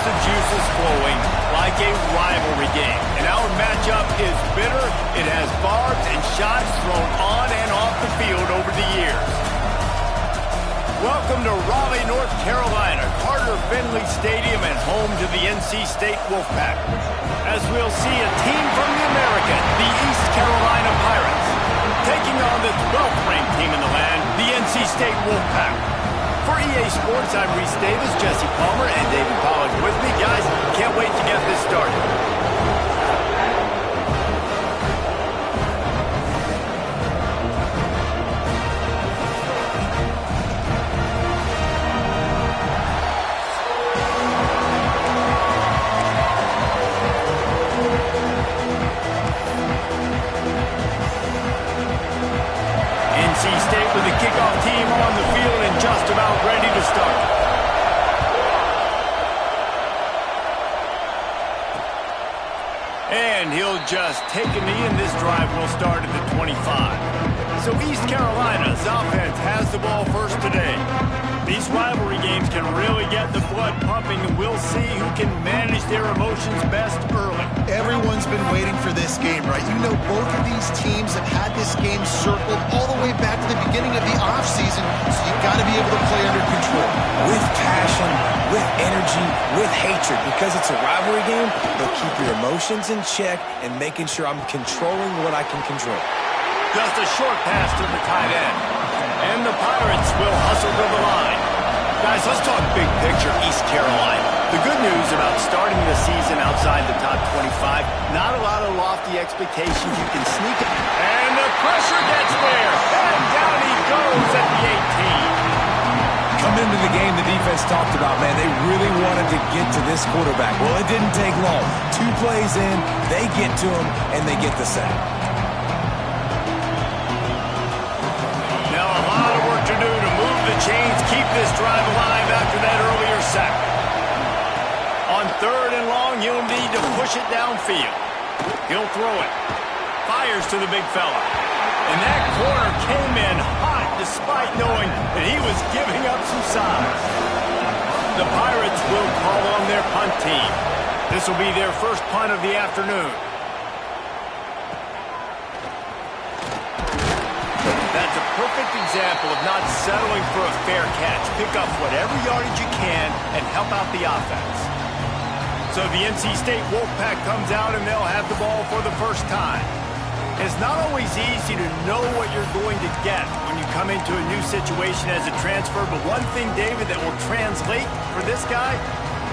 the juices flowing like a rivalry game. And our matchup is bitter. It has barbs and shots thrown on and off the field over the years. Welcome to Raleigh, North Carolina, Carter Finley Stadium, and home to the NC State Wolfpack. As we'll see a team from the American, the East Carolina Pirates, taking on the 12th ranked team in the land, the NC State Wolfpack. For EA Sports, I'm Reese Davis, Jesse Palmer, and David Pollack with me. Guys, can't wait to get this started. State with the kickoff team on the field and just about ready to start. And he'll just take a knee, and this drive will start at the 25. So East Carolina's offense has the ball first today. These rivalry games can really get the blood pumping, and we'll see who can manage their emotions best early. Everyone's been waiting for this game, right? You know, both of these teams have had this game circled all the way back to the beginning of the offseason, so you've got to be able to play under control. With passion, with energy, with hatred, because it's a rivalry game, but keep your emotions in check and making sure I'm controlling what I can control. Just a short pass to the tight end. And the Pirates will hustle to the line. Guys, let's talk big picture East Carolina. The good news about starting the season outside the top 25, not a lot of lofty expectations. You can sneak it. And the pressure gets there. And down he goes at the 18. Come into the game, the defense talked about, man, they really wanted to get to this quarterback. Well, it didn't take long. 2 plays in, they get to him, and they get the sack. To do to move the chains, keep this drive alive after that earlier sack. On 3rd and long, he'll need to push it downfield. He'll throw it. Fires to the big fella. And that corner came in hot despite knowing that he was giving up some size. The Pirates will call on their punt team. This will be their first punt of the afternoon. That's a perfect example of not settling for a fair catch. Pick up whatever yardage you can and help out the offense. So the NC State Wolfpack comes out and they'll have the ball for the first time. It's not always easy to know what you're going to get when you come into a new situation as a transfer, but one thing, David, that will translate for this guy,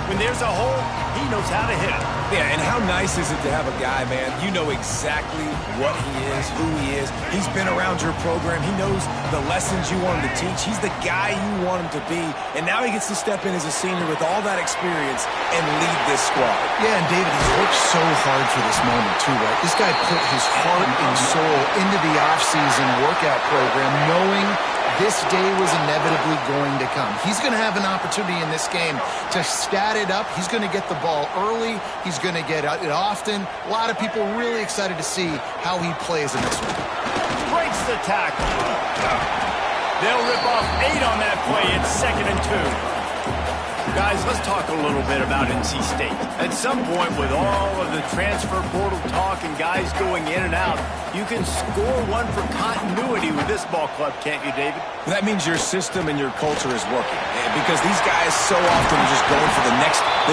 when there's a hole, he knows how to hit it. Yeah, and how nice is it to have a guy, man, you know exactly what he is, who he is. He's been around your program. He knows the lessons you want him to teach. He's the guy you want him to be. And now he gets to step in as a senior with all that experience and lead this squad. Yeah, and David, he's worked so hard for this moment, too, right? This guy put his heart and soul into the offseason workout program, knowing this day was inevitably going to come. He's going to have an opportunity in this game to stat it up. He's going to get the ball early. He's going to get it often. A lot of people really excited to see how he plays in this one. Breaks the tackle. They'll rip off 8 on that play. It's 2nd and 2. Guys, let's talk a little bit about NC State. At some point, with all of the transfer portal talk and guys going in and out, you can score one for continuity with this ball club, can't you, David? That means your system and your culture is working. Because these guys so often are just going for the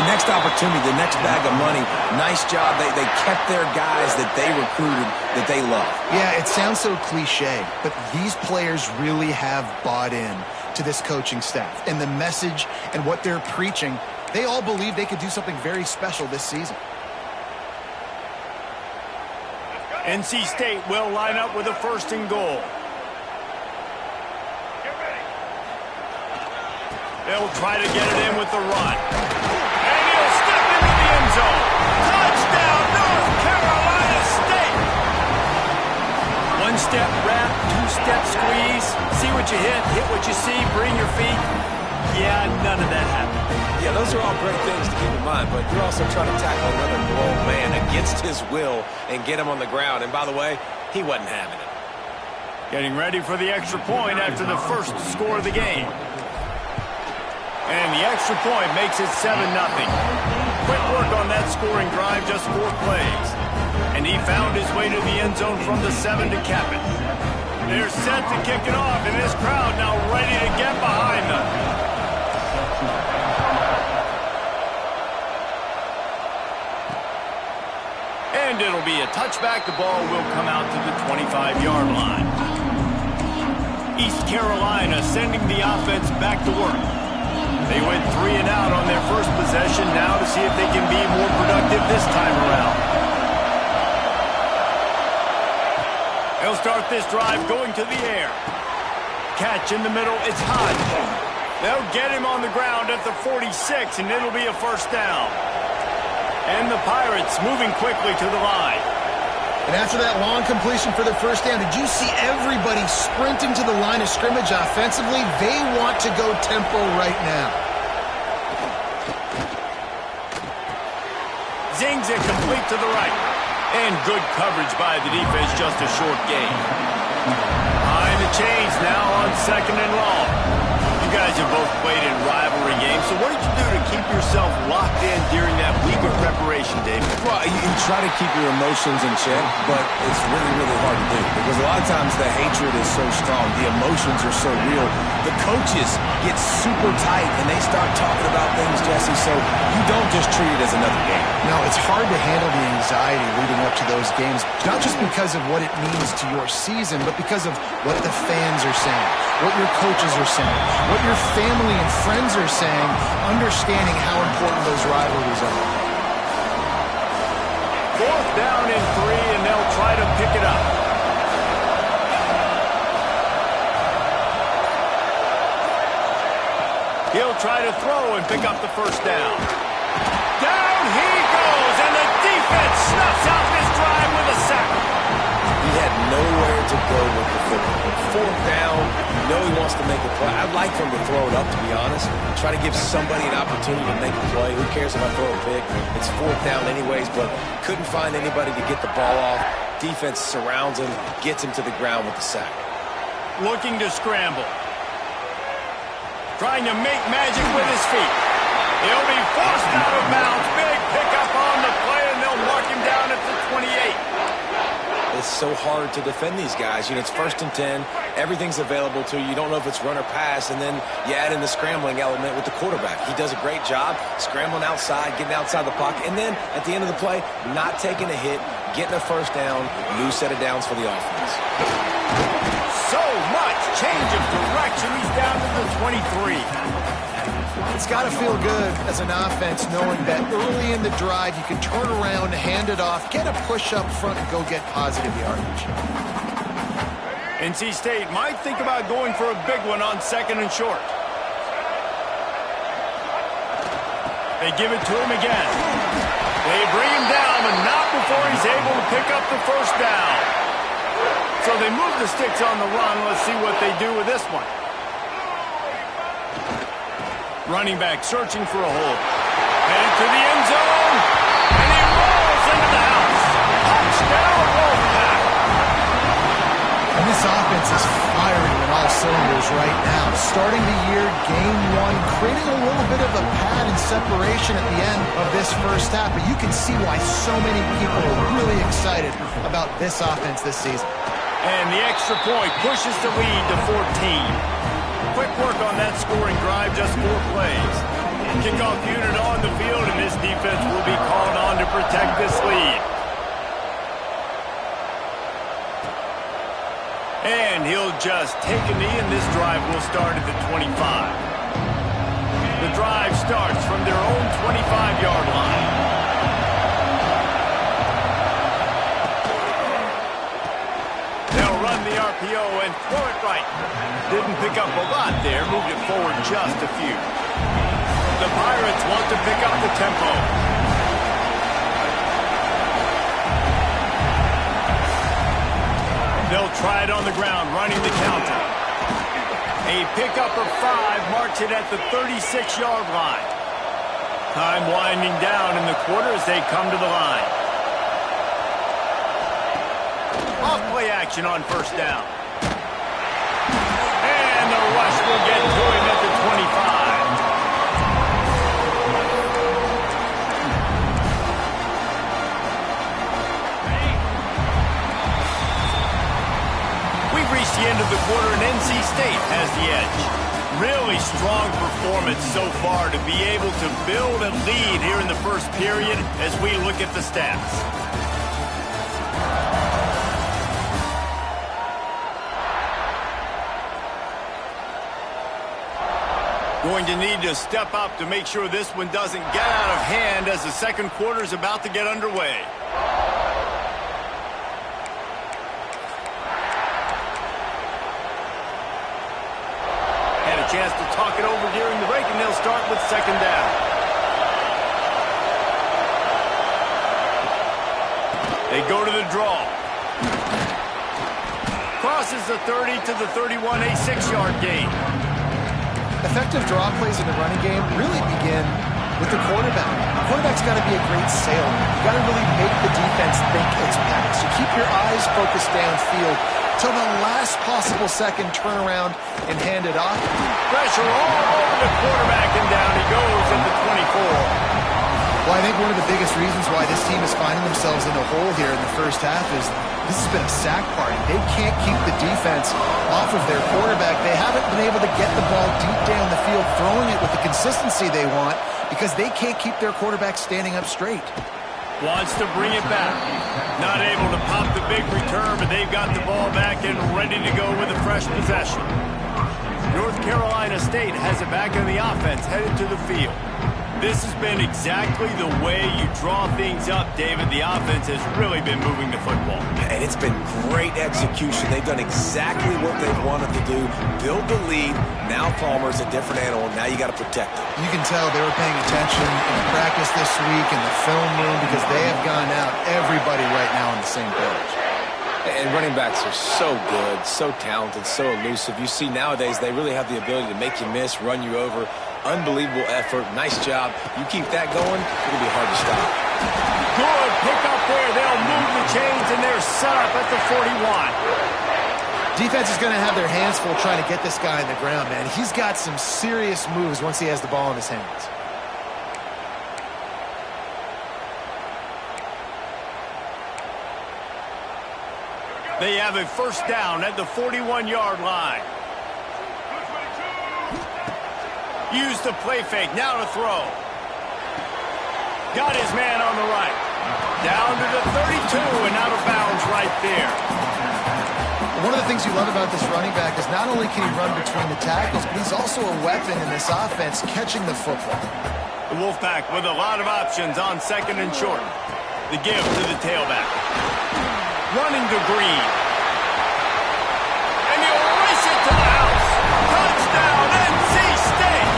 next opportunity, the next bag of money. Nice job. They kept their guys that they recruited, that they love. Yeah, it sounds so cliche, but these players really have bought in to this coaching staff and the message and what they're preaching. They all believe they could do something very special this season. NC State will line up with a 1st and goal. They'll try to get it in with the run. And he'll step into the end zone. Touchdown, North Carolina State! 1-step wrap, 2-step squeeze. See what you hit what you see, bring your feet. Yeah, none of that happened. Yeah, those are all great things to keep in mind, but you're also trying to tackle another grown man against his will and get him on the ground. And by the way, he wasn't having it. Getting ready for the extra point after the first score of the game. And the extra point makes it 7-0. Quick work on that scoring drive, just 4 plays. And he found his way to the end zone from the 7 to cap it. They're set to kick it off, and this crowd now ready to get behind them. And it'll be a touchback. The ball will come out to the 25-yard line. East Carolina sending the offense back to work. They went 3 and out on their first possession, now to see if they can be more productive this time around. They'll start this drive going to the air. Catch in the middle, it's Hodge. They'll get him on the ground at the 46, and it'll be a first down. And the Pirates moving quickly to the line. And after that long completion for the first down, did you see everybody sprinting to the line of scrimmage offensively? They want to go tempo right now. Zings it complete to the right. And good coverage by the defense, just a short gain. Behind the chains now on 2nd and long. You guys have both played in rivalry games, so what did you do to keep yourself locked in during that week of preparation, David? Well, you try to keep your emotions in check, but it's really, really hard to do because a lot of times the hatred is so strong, the emotions are so real. The coaches get super tight and they start talking about things, Jesse, so you don't just treat it as another game. No, it's hard to handle the anxiety leading up to those games, not just because of what it means to your season, but because of what the fans are saying, what your coaches are saying, what your family and friends are saying, understanding how important those rivalries are. 4th down and 3, and they'll try to pick it up. He'll try to throw and pick up the first down. Down he goes, and the defense snuffs out this drive with a sack. He had nowhere to go with the football. 4th down, you know he wants to make a play. I'd like for him to throw it up, to be honest. Try to give somebody an opportunity to make a play. Who cares if I throw a pick? It's 4th down anyways, but couldn't find anybody to get the ball off. Defense surrounds him, gets him to the ground with the sack. Looking to scramble. Trying to make magic with his feet. He'll be forced out of bounds. Big pickup on the play, and they'll mark him down at the 28. It's so hard to defend these guys. You know, it's 1st and 10. Everything's available to you. You don't know if it's run or pass, and then you add in the scrambling element with the quarterback. He does a great job scrambling outside, getting outside the pocket, and then at the end of the play, not taking a hit, getting a first down, new set of downs for the offense. So much change of direction. He's down to the 23. It's got to feel good as an offense knowing that early in the drive you can turn around, hand it off, get a push up front, and go get positive yardage. NC State might think about going for a big one on 2nd and short. They give it to him again. They bring him down, but not before he's able to pick up the first down. So they move the sticks on the run. Let's see what they do with this one. Running back searching for a hole. Headed to the end zone. And he rolls into the house. Touchdown, Wolfpack. And this offense is firing on all cylinders right now. Starting the year, game 1, creating a little bit of a pad and separation at the end of this first half. But you can see why so many people are really excited about this offense this season. And the extra point pushes the lead to 14. Quick work on that scoring drive, just 4 plays. Kickoff unit on the field, and this defense will be called on to protect this lead. And he'll just take a knee, and this drive will start at the 25. The drive starts from their own 25-yard line. They'll run the RPO and throw it right. Didn't pick up a lot there, moved it forward just a few. The Pirates want to pick up the tempo. They'll try it on the ground, running the counter. A pickup of 5 marks it at the 36-yard line. Time winding down in the quarter as they come to the line. Off-play action on first down. And the rush will get to him at the 25. end of the quarter, and NC State has the edge. Really strong performance so far to be able to build a lead here in the first period as we look at the stats. Going to need to step up to make sure this one doesn't get out of hand as the second quarter is about to get underway. Had a chance to talk it over during the break, and they'll start with second down. They go to the draw. Crosses the 30 to the 31, a 6-yard gain. Effective draw plays in the running game really begin with the quarterback. The quarterback's got to be a great salesman. You got to really make the defense think it's pass. So keep your eyes focused downfield till the last possible second, turn around and hand it off. Pressure all over the quarterback, and down he goes at the 24. Well, I think one of the biggest reasons why this team is finding themselves in a hole here in the first half is this has been a sack party. They can't keep the defense off of their quarterback. They haven't been able to get the ball deep down the field, throwing it with the consistency they want because they can't keep their quarterback standing up straight. Wants to bring it back. Not able to pop the big return, but they've got the ball back and ready to go with a fresh possession. North Carolina State has it back in the offense, headed to the field. This has been exactly the way you draw things up, David. The offense has really been moving the football. And it's been great execution. They've done exactly what they've wanted to do. Build the lead. Now Palmer's a different animal. Now you got to protect him. You can tell they were paying attention in the practice this week in the film room because they have gone out, everybody right now on the same page. And running backs are so good, so talented, so elusive. You see nowadays they really have the ability to make you miss, run you over. Unbelievable effort. Nice job. You keep that going, it'll be hard to stop. Good pick up there. They'll move the chains, and they're set up at the 41. Defense is going to have their hands full trying to get this guy on the ground, man. He's got some serious moves once he has the ball in his hands. They have a first down at the 41-yard line. Used the play fake, now to throw. Got his man on the right. Down to the 32 and out of bounds right there. One of the things you love about this running back is not only can he run between the tackles, but he's also a weapon in this offense catching the football. The Wolfpack with a lot of options on second and short. The give to the tailback. Running to Green. And he'll race it to the house. Touchdown, NC State!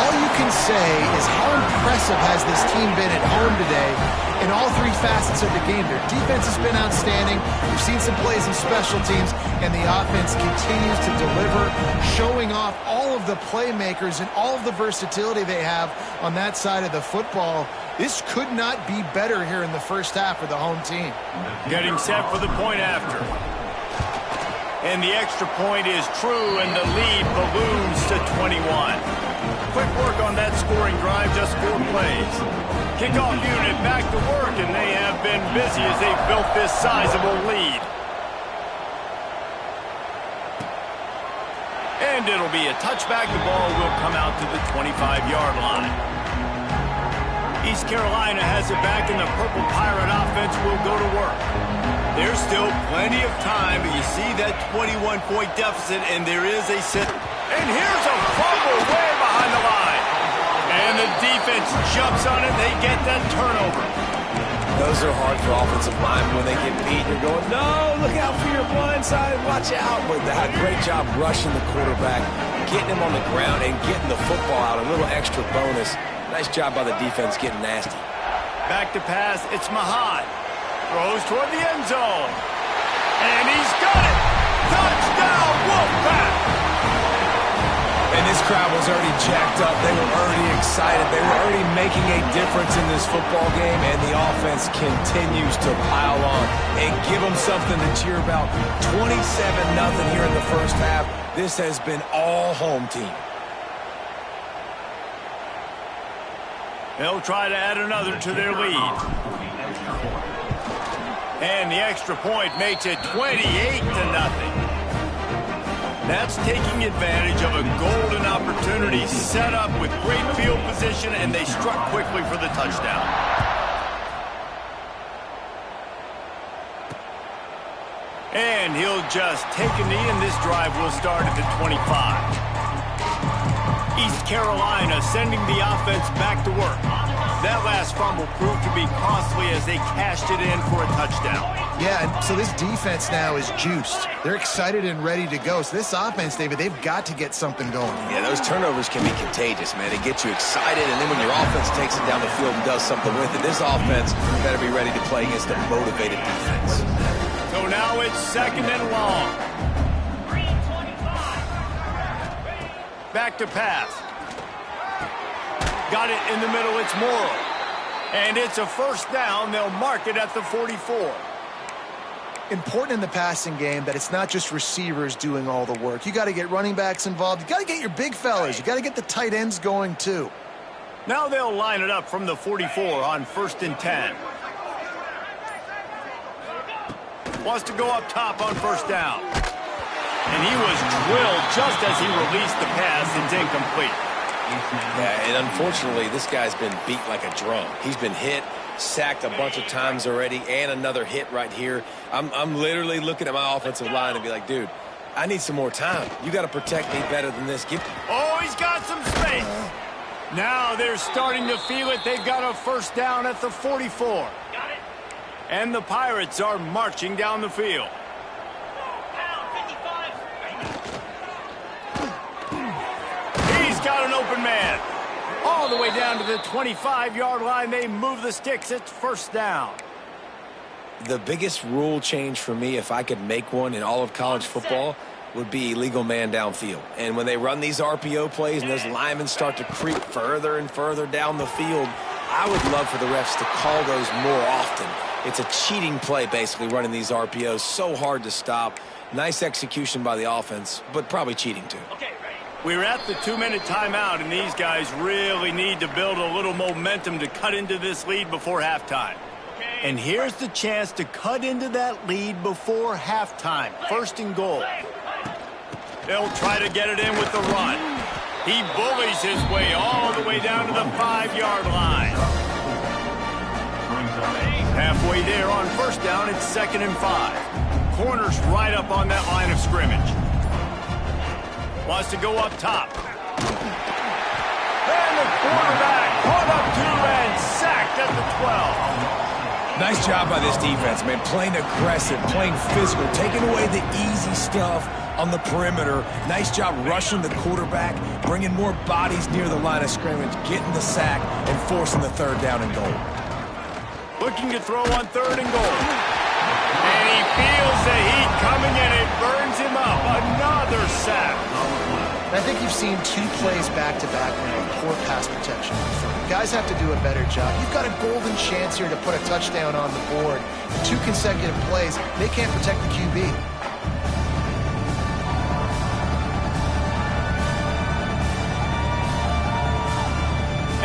All you can say is how impressive has this team been at home today in all three facets of the game. Their defense has been outstanding. We've seen some plays in special teams, and the offense continues to deliver, showing off all of the playmakers and all of the versatility they have on that side of the football. This could not be better here in the first half for the home team. Getting set for the point after. And the extra point is true, and the lead balloons to 21. Quick work on that scoring drive, just 4 plays. Kickoff unit back to work, and they have been busy as they've built this sizable lead. And it'll be a touchback. The ball will come out to the 25-yard line. East Carolina has it back, and the Purple Pirate offense will go to work. There's still plenty of time, but you see that 21-point deficit, and there is a sit. And here's a fumble way behind the line. And the defense jumps on it. They get that turnover. Those are hard for offensive linemen when they get beat. You're going, no, look out for your blind side. Watch out. But they had a great job rushing the quarterback, getting him on the ground, and getting the football out. A little extra bonus. Nice job by the defense getting nasty. Back to pass. It's Mahad. Throws toward the end zone. And he's got it. Touchdown, Wolfpack. And this crowd was already jacked up. They were already excited. They were already making a difference in this football game, and the offense continues to pile on and give them something to cheer about. 27-0 here in the first half. This has been all home team. They'll try to add another to their lead. And the extra point makes it 28-0. That's taking advantage of a golden opportunity set up with great field position, and they struck quickly for the touchdown. And he'll just take a knee, and this drive will start at the 25. East Carolina sending the offense back to work. That last fumble proved to be costly as they cashed it in for a touchdown. Yeah, so this defense now is juiced. They're excited and ready to go. So this offense, David, they've got to get something going. Yeah, those turnovers can be contagious, man. They get you excited, and then when your offense takes it down the field and does something with it, this offense better be ready to play against a motivated defense. So now it's 2nd and long. Back to pass. Got it in the middle, it's Morrow. And it's a first down, they'll mark it at the 44. Important in the passing game that it's not just receivers doing all the work. You got to get running backs involved. You got to get your big fellas. You got to get the tight ends going too. Now they'll line it up from the 44 on 1st and 10. Wants to go up top on 1st down. And he was drilled just as he released the pass. It's incomplete. Yeah, and unfortunately, this guy's been beat like a drum. He's been hit, sacked a bunch of times already, and another hit right here. I'm literally looking at my offensive line and be like, dude, I need some more time. You got to protect me better than this. Oh, he's got some space. Now they're starting to feel it. They've got a first down at the 44. And the Pirates are marching down the field. He's got an open man. All the way down to the 25-yard line. They move the sticks. It's first down. The biggest rule change for me, if I could make one in all of college football, would be illegal man downfield. And when they run these RPO plays and those linemen start to creep further and further down the field, I would love for the refs to call those more often. It's a cheating play, basically, running these RPOs. So hard to stop. Nice execution by the offense, but probably cheating too. We're at the 2-minute timeout, and these guys really need to build a little momentum to cut into this lead before halftime. And here's the chance to cut into that lead before halftime. 1st and goal. They'll try to get it in with the run. He bullies his way all the way down to the 5-yard line. Halfway there on 1st down, it's 2nd and 5. Corners right up on that line of scrimmage. Wants to go up top. And the quarterback caught up to and sacked at the 12. Nice job by this defense, man. Playing aggressive, playing physical, taking away the easy stuff on the perimeter. Nice job rushing the quarterback, bringing more bodies near the line of scrimmage, getting the sack, and forcing the 3rd down and goal. Looking to throw on 3rd and goal. And he feels the heat coming in. It burns him up. Another sack. I think you've seen 2 plays back-to-back now with poor pass protection. Guys have to do a better job. You've got a golden chance here to put a touchdown on the board. 2 consecutive plays, they can't protect the QB.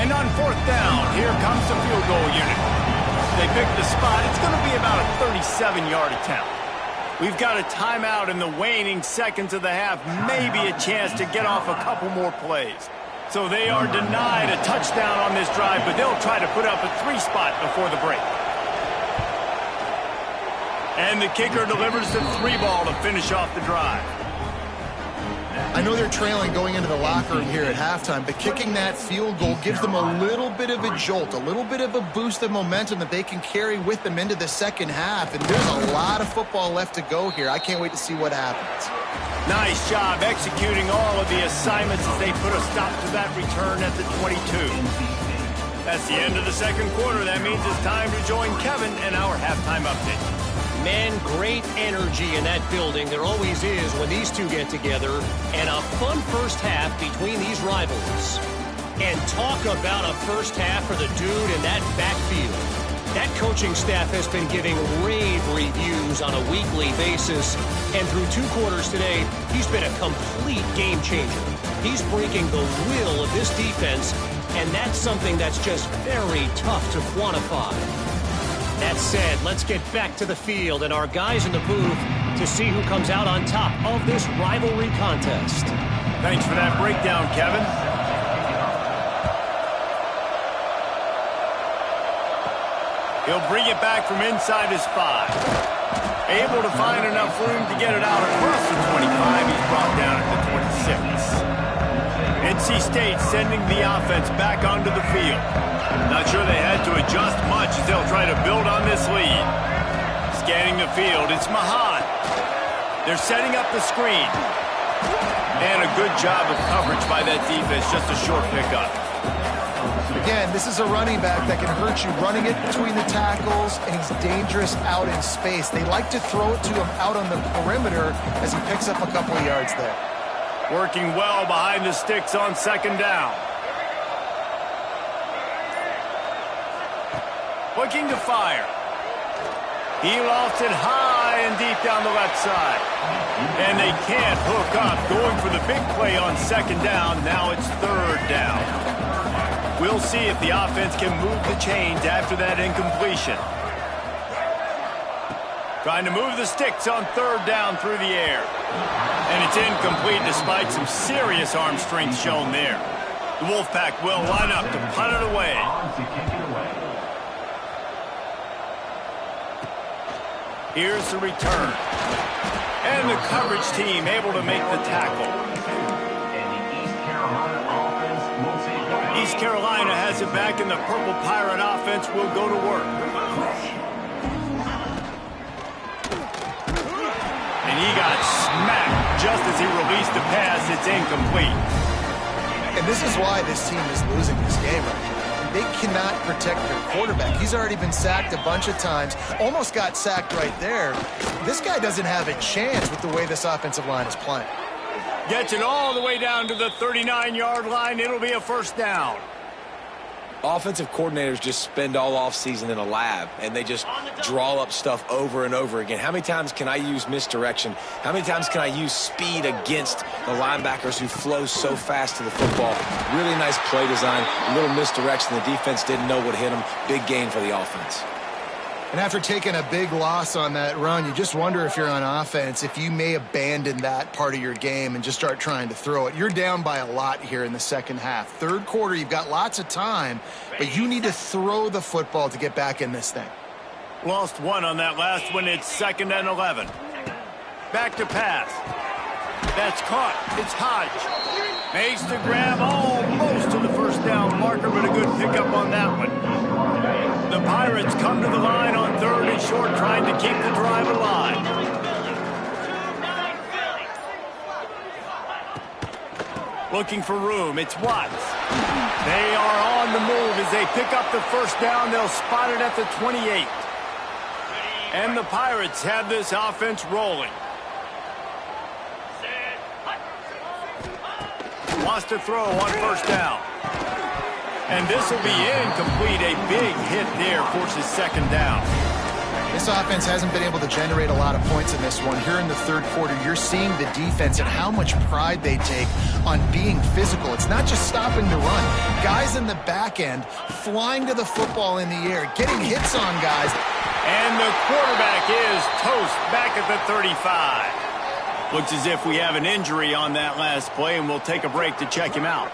And on 4th down, here comes the field goal unit. They pick the spot. It's going to be about a 37-yard attempt. We've got a timeout in the waning seconds of the half. Maybe a chance to get off a couple more plays. So they are denied a touchdown on this drive, but they'll try to put up a 3 spot before the break. And the kicker delivers the 3 ball to finish off the drive. I know they're trailing going into the locker room here at halftime, but kicking that field goal gives them a little bit of a jolt, a little bit of a boost of momentum that they can carry with them into the second half. And there's a lot of football left to go here. I can't wait to see what happens. Nice job executing all of the assignments as they put a stop to that return at the 22. That's the end of the second quarter. That means it's time to join Kevin and our halftime update. Man, great energy in that building. There always is when these two get together. And a fun first half between these rivals. And talk about a first half for the dude in that backfield. That coaching staff has been giving rave reviews on a weekly basis. And through 2 quarters today, he's been a complete game changer. He's breaking the will of this defense, and that's something that's just very tough to quantify. That said, let's get back to the field and our guys in the booth to see who comes out on top of this rivalry contest. Thanks for that breakdown, Kevin. He'll bring it back from inside his 5. Able to find enough room to get it out across the 25. He's brought down at the 26. NC State sending the offense back onto the field. Not sure they had to adjust much as they'll try to build on this lead. Scanning the field, it's Mahan. They're setting up the screen. And a good job of coverage by that defense, just a short pickup. Again, this is a running back that can hurt you running it between the tackles, and he's dangerous out in space. They like to throw it to him out on the perimeter as he picks up a couple of yards there. Working well behind the sticks on second down. Looking to fire. He lofts it high and deep down the left side. And they can't hook up. Going for the big play on second down. Now it's third down. We'll see if the offense can move the chains after that incompletion. Trying to move the sticks on third down through the air. And it's incomplete despite some serious arm strength shown there. The Wolfpack will line up to punt it away. Here's the return. And the coverage team able to make the tackle. East Carolina has it back, and the Purple Pirate offense will go to work. And he got smacked just as he released the pass. It's incomplete. And this is why this team is losing this game right now. They cannot protect their quarterback. He's already been sacked a bunch of times. Almost got sacked right there. This guy doesn't have a chance with the way this offensive line is playing. Gets it all the way down to the 39-yard line. It'll be a first down. Offensive coordinators just spend all offseason in a lab, and they just draw up stuff over and over again. How many times can I use misdirection? How many times can I use speed against the linebackers who flow so fast to the football? Really nice play design, a little misdirection. The defense didn't know what hit them. Big gain for the offense. And after taking a big loss on that run, you just wonder if you're on offense, if you may abandon that part of your game and just start trying to throw it. You're down by a lot here in the second half. Third quarter, you've got lots of time, but you need to throw the football to get back in this thing. Lost one on that last one. It's 2nd and 11. Back to pass. That's caught. It's Hodge. Makes the grab almost to the first down marker, but a good pickup on that one. The Pirates come to the line on 3rd and short, trying to keep the drive alive. Looking for room. It's Watts. They are on the move as they pick up the first down. They'll spot it at the 28. And the Pirates have this offense rolling. Wants to throw on first down. And this will be incomplete. A big hit there forces second down. This offense hasn't been able to generate a lot of points in this one. Here in the third quarter, you're seeing the defense and how much pride they take on being physical. It's not just stopping to run. Guys in the back end flying to the football in the air, getting hits on guys. And the quarterback is toast back at the 35. Looks as if we have an injury on that last play, and we'll take a break to check him out.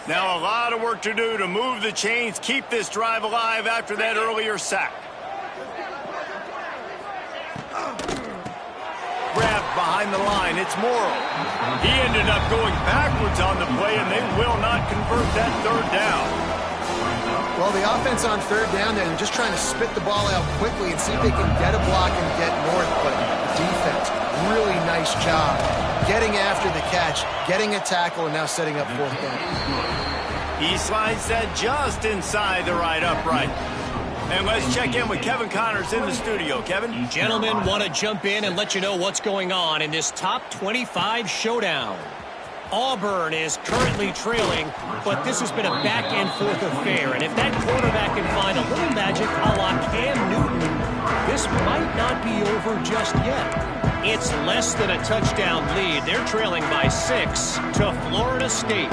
Now a lot of work to do to move the chains, keep this drive alive after that earlier sack. Grabbed behind the line, it's Morrow. He ended up going backwards on the play, and they will not convert that third down. Well, the offense on third down there, they're just trying to spit the ball out quickly and see if they can get a block and get north. But the defense, really nice job getting after the catch, getting a tackle, and now setting up fourth down. He slides that just inside the right upright. And let's check in with Kevin Connors in the studio. Kevin? Gentlemen, want to jump in and let you know what's going on in this top 25 showdown. Auburn is currently trailing, but this has been a back-and-forth affair. And if that quarterback can find a little magic a la Cam Newton, this might not be over just yet. It's less than a touchdown lead. They're trailing by 6 to Florida State.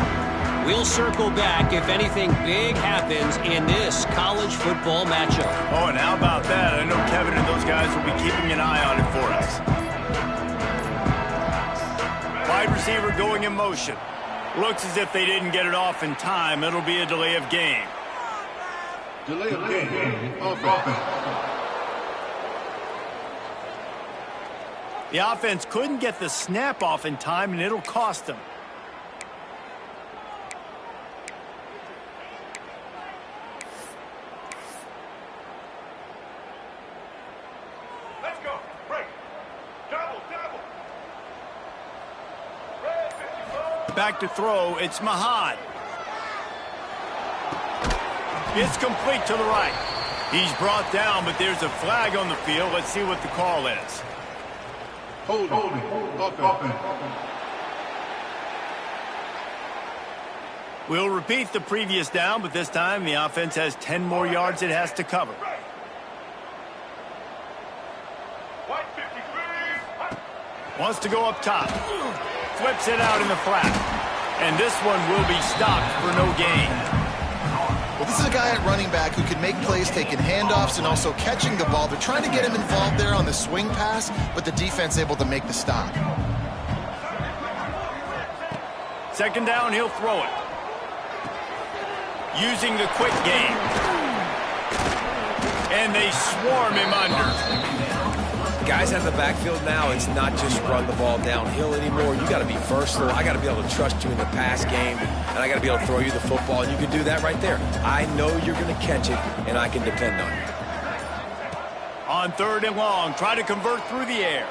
We'll circle back if anything big happens in this college football matchup. Oh, and how about that? I know Kevin and those guys will be keeping an eye on it for us. Wide receiver going in motion. Looks as if they didn't get it off in time. It'll be a delay of game. Delay of game. Offense. The offense couldn't get the snap off in time, and it'll cost them. Let's go. Break. Double. Back to throw, it's Mahad. It's complete to the right. He's brought down, but there's a flag on the field. Let's see what the call is. Holding. Offense. We'll repeat the previous down, but this time the offense has 10 more yards it has to cover. White 53. Wants to go up top. Flips it out in the flat. And this one will be stopped for no gain. Well, this is a guy at running back who can make plays taking handoffs and also catching the ball. They're trying to get him involved there on the swing pass, but the defense able to make the stop. Second down, he'll throw it. Using the quick game. And they swarm him under. Guys out of the backfield now, it's not just run the ball downhill anymore. You got to be versatile. I got to be able to trust you in the pass game, and I got to be able to throw you the football, and you can do that right there. I know you're going to catch it, and I can depend on you. On third and long, try to convert through the air.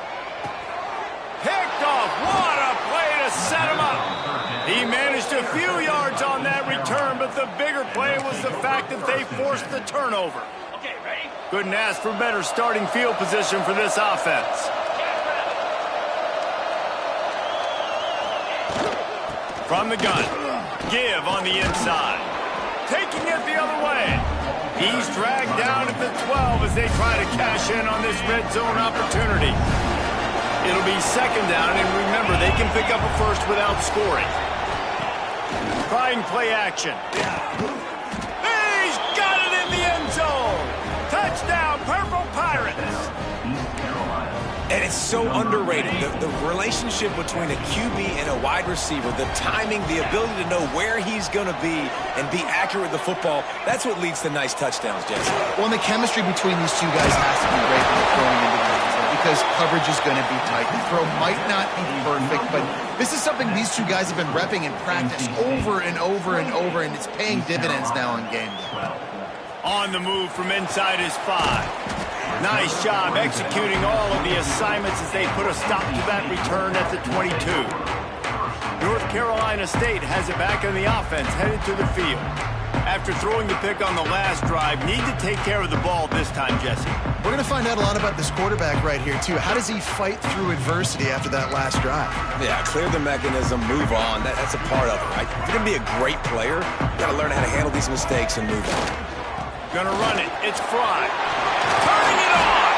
Picked off. What a play to set him up. He managed a few yards on that return, but the bigger play was the fact that they forced the turnover. Couldn't ask for better starting field position for this offense. From the gun. Give on the inside. Taking it the other way. He's dragged down at the 12 as they try to cash in on this red zone opportunity. It'll be second down, and remember, they can pick up a first without scoring. Trying play action. He's got it in the end zone. Touchdown, Purple Pirates. And it's so underrated. The relationship between a QB and a wide receiver, the timing, the ability to know where he's going to be and be accurate with the football, that's what leads to nice touchdowns, Jesse. Well, and the chemistry between these two guys has to be great when they're throwing into the end zone because coverage is going to be tight. The throw might not be perfect, but this is something these two guys have been repping in practice over and over and over, and it's paying dividends now on game day. On the move from inside his 5. Nice job executing all of the assignments as they put a stop to that return at the 22. North Carolina State has it back on the offense, headed to the field. After throwing the pick on the last drive, need to take care of the ball this time, Jesse. We're going to find out a lot about this quarterback right here, too. How does he fight through adversity after that last drive? Yeah, clear the mechanism, move on. That's a part of it, right? If you're going to be a great player, you got to learn how to handle these mistakes and move on. Gonna run it. It's Fry. Turning it on!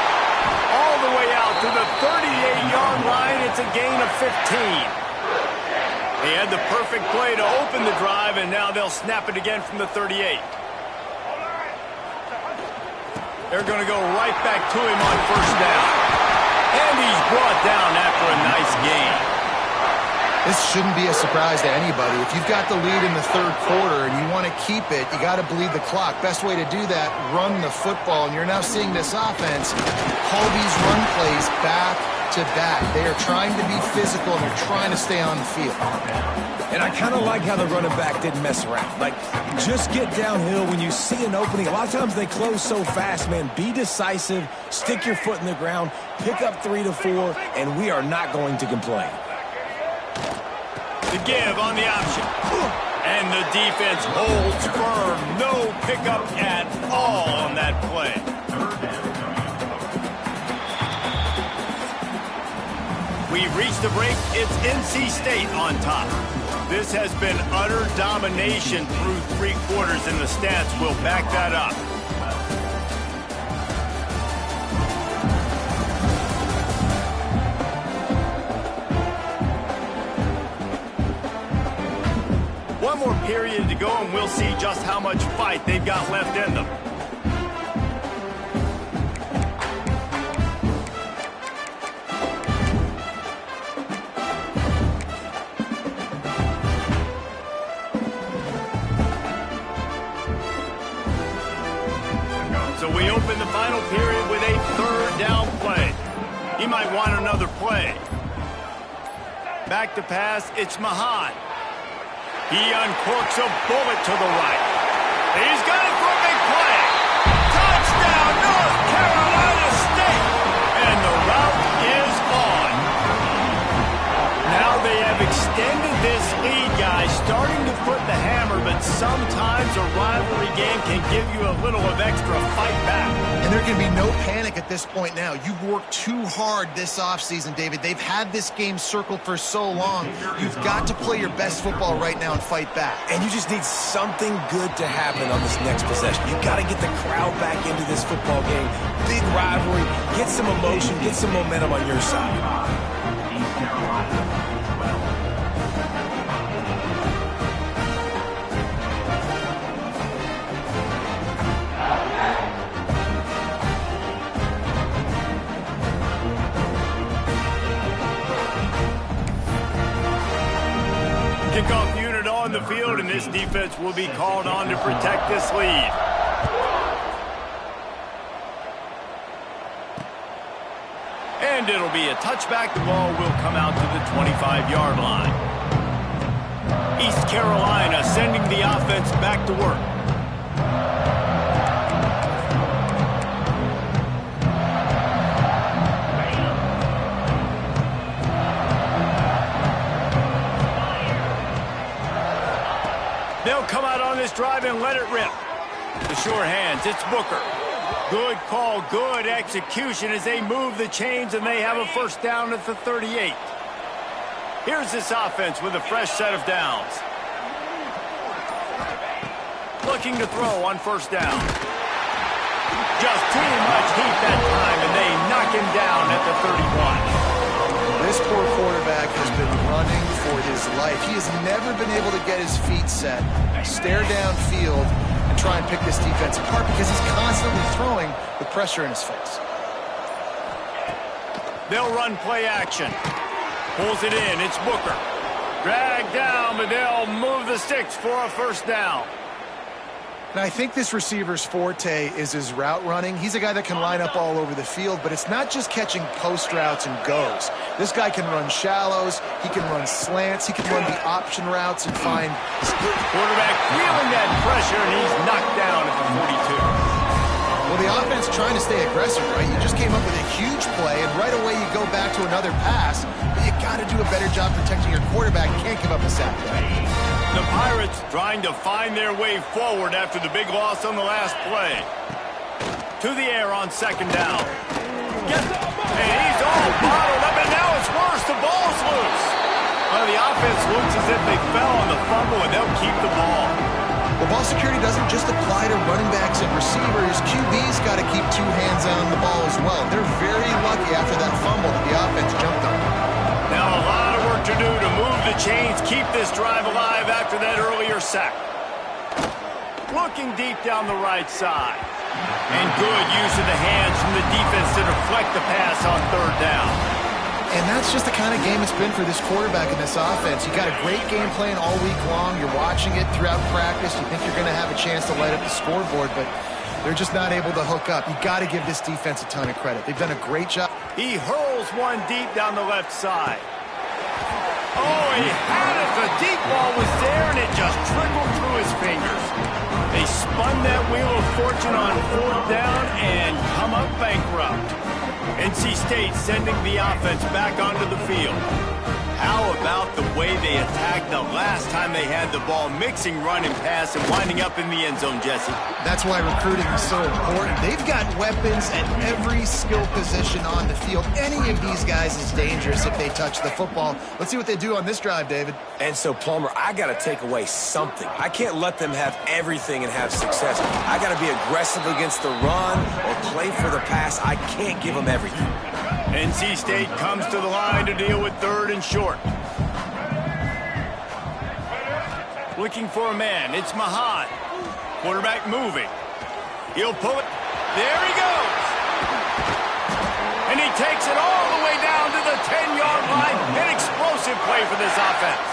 All the way out to the 38-yard line. It's a gain of 15. They had the perfect play to open the drive, and now they'll snap it again from the 38. They're going to go right back to him on first down. And he's brought down after a nice gain. This shouldn't be a surprise to anybody. If you've got the lead in the third quarter and you want to keep it, you got to bleed the clock. Best way to do that, run the football. And you're now seeing this offense call these run plays back to back. They are trying to be physical, and they're trying to stay on the field. And I kind of like how the running back didn't mess around. Like, just get downhill when you see an opening. A lot of times they close so fast, man. Be decisive, stick your foot in the ground, pick up 3 to 4, and we are not going to complain. The give on the option. And the defense holds firm. No pickup at all on that play. We've reached the break. It's NC State on top. This has been utter domination through 3 quarters, and the stats will back that up. One more period to go, and we'll see just how much fight they've got left in them. So we open the final period with a third down play. He might want another play. Back to pass, it's Mahan. He uncorks a bullet to the right. He's got it for a big play. Touchdown, North Carolina State. And the route is on. Now they have extended this lead, guys, starting to put the hammer, but sometimes a rivalry game can give you a little of extra fight back. And there can be no panic at this point now. You've worked too hard this offseason, David. They've had this game circled for so long. You've got to play your best football right now and fight back. And you just need something good to happen on this next possession. You've got to get the crowd back into this football game. Big rivalry. Get some emotion. Get some momentum on your side. Kickoff unit on the field, and this defense will be called on to protect this lead. And it'll be a touchback. The ball will come out to the 25-yard line. East Carolina sending the offense back to work. They'll come out on this drive and let it rip. The sure hands, it's Booker. Good call, good execution as they move the chains, and they have a first down at the 38. Here's this offense with a fresh set of downs. Looking to throw on first down. Just too much heat that time, and they knock him down at the 31. This poor quarterback has been running for his life. He has never been able to get his feet set, stare downfield, and try and pick this defense apart because he's constantly throwing with pressure in his face. They'll run play action. Pulls it in. It's Booker. Dragged down, but they'll move the sticks for a first down. And I think this receiver's forte is his route running. He's a guy that can line up all over the field, but it's not just catching post routes and goes. This guy can run shallows, he can run slants, he can run the option routes and find... Quarterback feeling that pressure, and he's knocked down at the 42. Well, the offense trying to stay aggressive, right? You just came up with a huge play, and right away you go back to another pass, but you got to do a better job protecting your quarterback. You can't give up a sack. The Pirates trying to find their way forward after the big loss on the last play. To the air on second down. And he's all bottled up, and now it's worse. The ball's loose. Well, the offense looks as if they fell on the fumble, and they'll keep the ball. Well, ball security doesn't just apply to running backs and receivers. QB's got to keep two hands on the ball as well. They're very lucky after that fumble that the offense jumped on. Now a lot of work to do to move the chains, keep this drive alive after that earlier sack. Looking deep down the right side. And good use of the hands from the defense to deflect the pass on third down. And that's just the kind of game it's been for this quarterback in this offense. You got a great game plan all week long. You're watching it throughout practice. You think you're going to have a chance to light up the scoreboard, but they're just not able to hook up. You got to give this defense a ton of credit. They've done a great job. He hurls one deep down the left side. Oh, he had it. The deep ball was there, and it just trickled through his fingers. They spun that wheel of fortune on fourth down and come up bankrupt. NC State sending the offense back onto the field. How about the way they attacked the last time they had the ball, mixing run and pass and winding up in the end zone, Jesse? That's why recruiting is so important. They've got weapons at every skill position on the field. Any of these guys is dangerous if they touch the football. Let's see what they do on this drive, David. And so, Plummer, I got to take away something. I can't let them have everything and have success. I got to be aggressive against the run or play for the pass. I can't give them everything. NC State comes to the line to deal with third and short. Looking for a man. It's Mahan. Quarterback moving. He'll pull it. There he goes. And he takes it all the way down to the 10-yard line. An explosive play for this offense.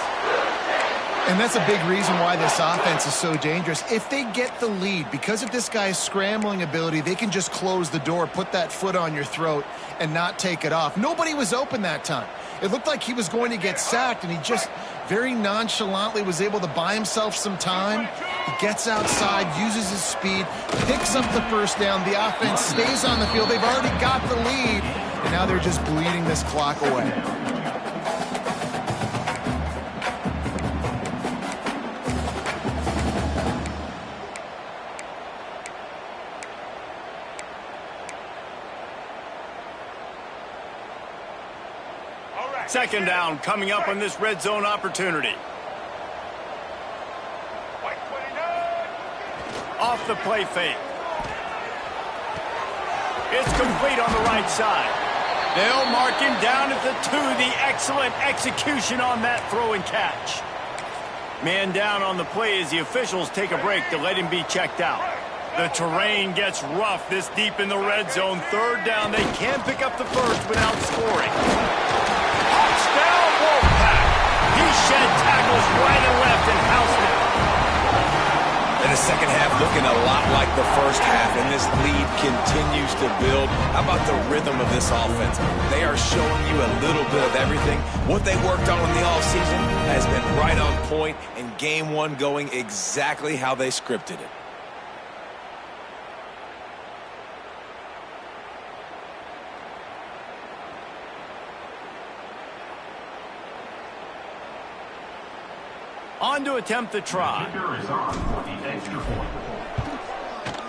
And that's a big reason why this offense is so dangerous. If they get the lead, because of this guy's scrambling ability, they can just close the door, put that foot on your throat, and not take it off. Nobody was open that time. It looked like he was going to get sacked, and he just very nonchalantly was able to buy himself some time. He gets outside, uses his speed, picks up the first down. The offense stays on the field. They've already got the lead, and now they're just bleeding this clock away. Second down coming up on this red zone opportunity. Off the play fake. It's complete on the right side. They'll mark him down at the 2. The excellent execution on that throw and catch. Man down on the play as the officials take a break to let him be checked out. The terrain gets rough this deep in the red zone. Third down. They can't pick up the first without scoring. Touchdown, Wolfpack. He shed tackles right and left and housed it. And the second half looking a lot like the first half, and this lead continues to build. How about the rhythm of this offense? They are showing you a little bit of everything. What they worked on in the offseason has been right on point, and game one going exactly how they scripted it. On to attempt the try.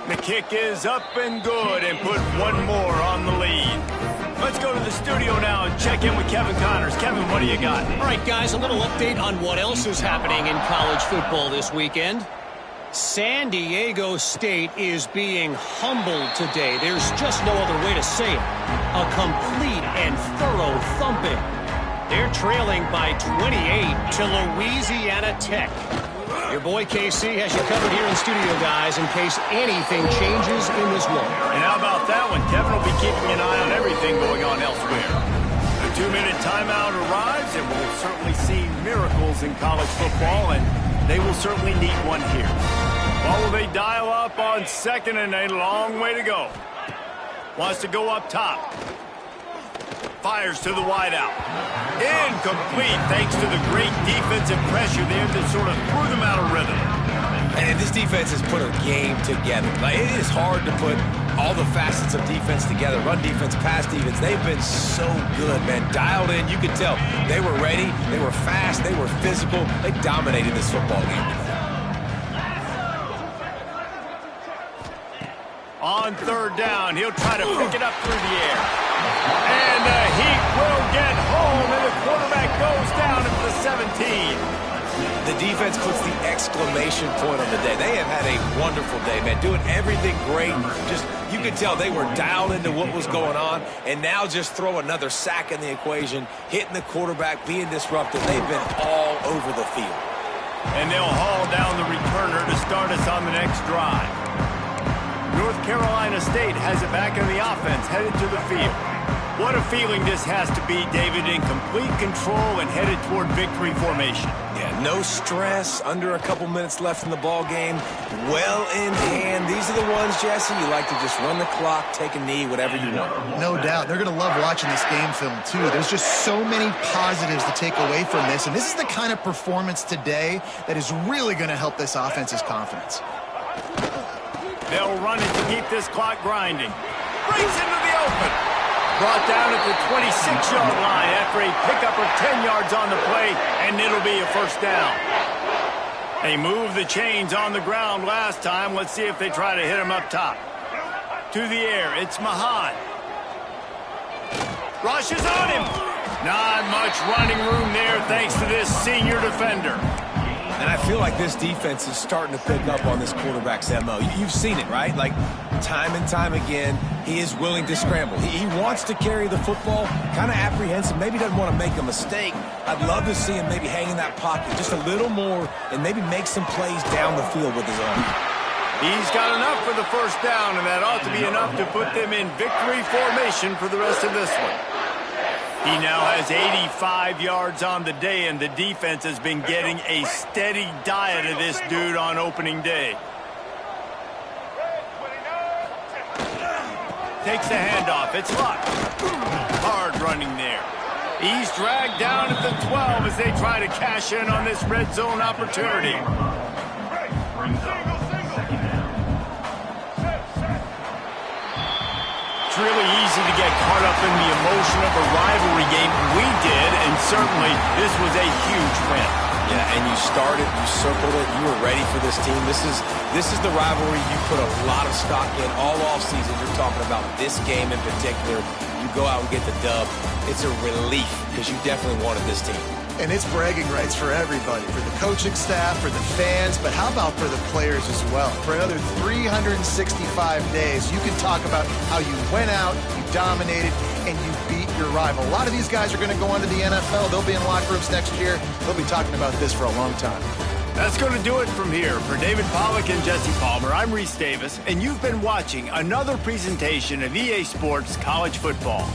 The kick is up and good and put one more on the lead. Let's go to the studio now and check in with Kevin Connors. Kevin, what do you got? All right, guys, a little update on what else is happening in college football this weekend. San Diego State is being humbled today. There's just no other way to say it. A complete and thorough thumping. They're trailing by 28 to Louisiana Tech. Your boy KC has you covered here in studio, guys, in case anything changes in this one. And how about that one? Kevin will be keeping an eye on everything going on elsewhere. The 2-minute timeout arrives, and we'll certainly see miracles in college football, and they will certainly need one here. What will they dial up on second and a long way to go? Wants to go up top. Fires to the wideout. Incomplete thanks to the great defensive pressure there that sort of threw them out of rhythm. And this defense has put a game together. Like, it is hard to put all the facets of defense together. Run defense, pass defense. They've been so good, man. Dialed in. You could tell they were ready. They were fast. They were physical. They dominated this football game. On third down, he'll try to pick it up through the air. And the Heat will get home, and the quarterback goes down at the 17. The defense puts the exclamation point on the day. They have had a wonderful day, man. Doing everything great. Just, you could tell they were dialed into what was going on, and now just throw another sack in the equation, hitting the quarterback, being disruptive. They've been all over the field. And they'll haul down the returner to start us on the next drive. North Carolina State has it back in the offense, headed to the field. What a feeling this has to be, David, in complete control and headed toward victory formation. Yeah, no stress, under a couple minutes left in the ball game, well in hand. These are the ones, Jesse, you like to just run the clock, take a knee, whatever you want. No doubt. They're going to love watching this game film, too. There's just so many positives to take away from this, and this is the kind of performance today that is really going to help this offense's confidence. They'll run it to keep this clock grinding. Brings into the open. Brought down at the 26-yard line after a pickup of 10 yards on the play, and it'll be a first down. They moved the chains on the ground last time. Let's see if they try to hit him up top. To the air, it's Mahan. Rushes on him. Not much running room there thanks to this senior defender. And I feel like this defense is starting to pick up on this quarterback's MO. You've seen it, right? Like, time and time again, he is willing to scramble. He wants to carry the football, kind of apprehensive, maybe doesn't want to make a mistake. I'd love to see him maybe hang in that pocket just a little more and maybe make some plays down the field with his arm. He's got enough for the first down, and that ought to be enough to put them in victory formation for the rest of this one. He now has 85 yards on the day, and the defense has been getting a steady diet of this dude on opening day. Takes the handoff. It's Luck. Hard running there. He's dragged down at the 12 as they try to cash in on this red zone opportunity. It's really easy to get caught up in the emotion of a rivalry game. We did, and certainly this was a huge win. Yeah, and you started, you circled it, you were ready for this team. This is the rivalry you put a lot of stock in all offseason. You're talking about this game in particular. You go out and get the dub. It's a relief because you definitely wanted this team. And it's bragging rights for everybody, for the coaching staff, for the fans, but how about for the players as well? For another 365 days, you can talk about how you went out, you dominated, and you beat your rival. A lot of these guys are going to go on to the NFL. They'll be in locker rooms next year. They'll be talking about this for a long time. That's going to do it from here. For David Pollack and Jesse Palmer, I'm Reese Davis, and you've been watching another presentation of EA Sports College Football.